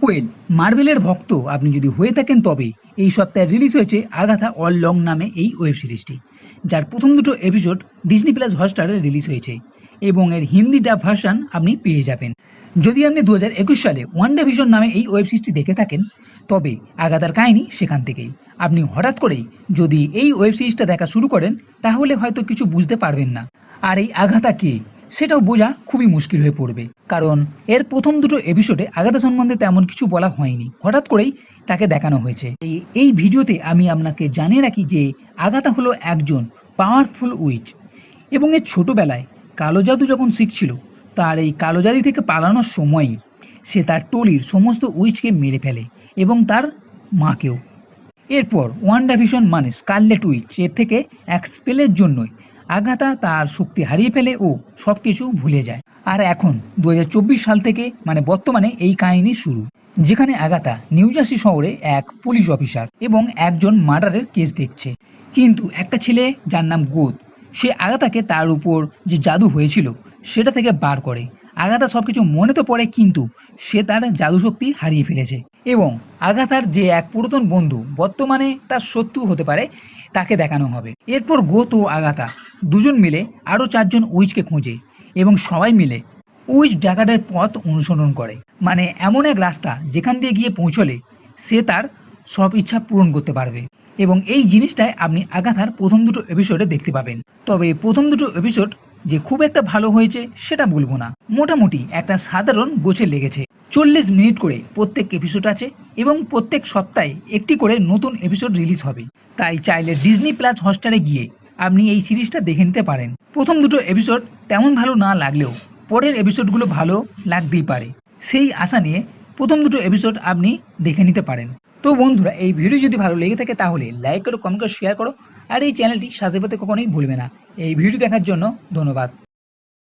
Well, মার্ভেলের ভক্ত আপনি যদি হয়ে থাকেন তবে এই সপ্তাহে রিলিজ হয়েছে আগাথা অল লং নামে এই ওয়েব সিরিজটি, যার প্রথম দুটো এপিসোড ডিজনি প্লাস হটস্টারে রিলিজ হয়েছে এবং এর হিন্দি ডাব ভার্সান আপনি পেয়ে যাবেন। যদি আপনি 2021 সালে ওয়ান্ডাভিশন নামে এই ওয়েব সিরিজটি দেখে থাকেন তবে আগাথার কাহিনী সেখান থেকেই। আপনি হঠাৎ করেই যদি এই ওয়েব সিরিজটা দেখা শুরু করেন তাহলে হয়তো কিছু বুঝতে পারবেন না, আর এই আগাথা কে সেটাও বোঝা খুবই মুশকিল হয়ে পড়বে, কারণ এর প্রথম দুটো এপিসোডে আগাথা সম্বন্ধে তেমন কিছু বলা হয়নি, হঠাৎ করেই তাকে দেখানো হয়েছে। এই ভিডিওতে আমি আপনাকে জানিয়ে রাখি যে আগাথা হলো একজন পাওয়ারফুল উইচ এবং এর ছোটবেলায় কালো জাদু যখন শিখছিল তার এই কালো জাদু থেকে পালানোর সময়ই সে তার টলির সমস্ত উইচকে মেরে ফেলে এবং তার মাকেও। এরপর ওয়ান্ডাভিশন মানে স্কারলেট উইচ এর থেকে এক স্পেলের জন্যই আগাথা তার শক্তি হারিয়ে ফেলে ও সব কিছু ভুলে যায়। আর এখন 2024 সাল থেকে মানে বর্তমানে এই কাহিনী শুরু, যেখানে আগাথা নিউ জার্সি শহরে এক পুলিশ অফিসার এবং একজন মার্ডারের কেস দেখছে। কিন্তু একটা ছেলে যার নাম গোদ, সে আগাথাকে তার উপর যে জাদু হয়েছিল সেটা থেকে বার করে। আগাথা সবকিছু মনে তো পড়ে কিন্তু সে তার জাদু শক্তি হারিয়ে ফেলেছে এবং আগাথার যে এক পুরাতন বন্ধু বর্তমানে তার শত্রু হতে পারে তাকে দেখানো হবে। এরপর গোত ও আগাথা দুজন মিলে আরও 4জন উইচকে খোঁজে এবং সবাই মিলে উইচ ডাকাতের পথ অনুসরণ করে, মানে এমন এক রাস্তা যেখান দিয়ে গিয়ে পৌঁছলে সে তার সব ইচ্ছা পূরণ করতে পারবে। এবং এই জিনিসটাই আপনি আগাথার প্রথম দুটো এপিসোডে দেখতে পাবেন। তবে প্রথম দুটো এপিসোড যে খুব একটা ভালো হয়েছে সেটা বলবো না, মোটামুটি একটা সাধারণ গোছে লেগেছে। 40 মিনিট করে প্রত্যেক এপিসোড আছে এবং প্রত্যেক সপ্তাহে একটি করে নতুন এপিসোড রিলিজ হবে, তাই চাইলে ডিজনি প্লাস হটস্টারে গিয়ে আপনি এই সিরিজটা দেখে নিতে পারেন। প্রথম দুটো এপিসোড তেমন ভালো না লাগলেও পরের এপিসোডগুলো ভালো লাগতেই পারে, সেই আশা নিয়ে প্রথম দুটো এপিসোড আপনি দেখে নিতে পারেন। তো বন্ধুরা, এই ভিডিও যদি ভালো লেগে থাকে তাহলে লাইক করো, কমেন্ট করো, শেয়ার করো আর এই চ্যানেলটি সাবস্ক্রাইব করতে কখনোই ভুলবে না। এই ভিডিও দেখার জন্য ধন্যবাদ।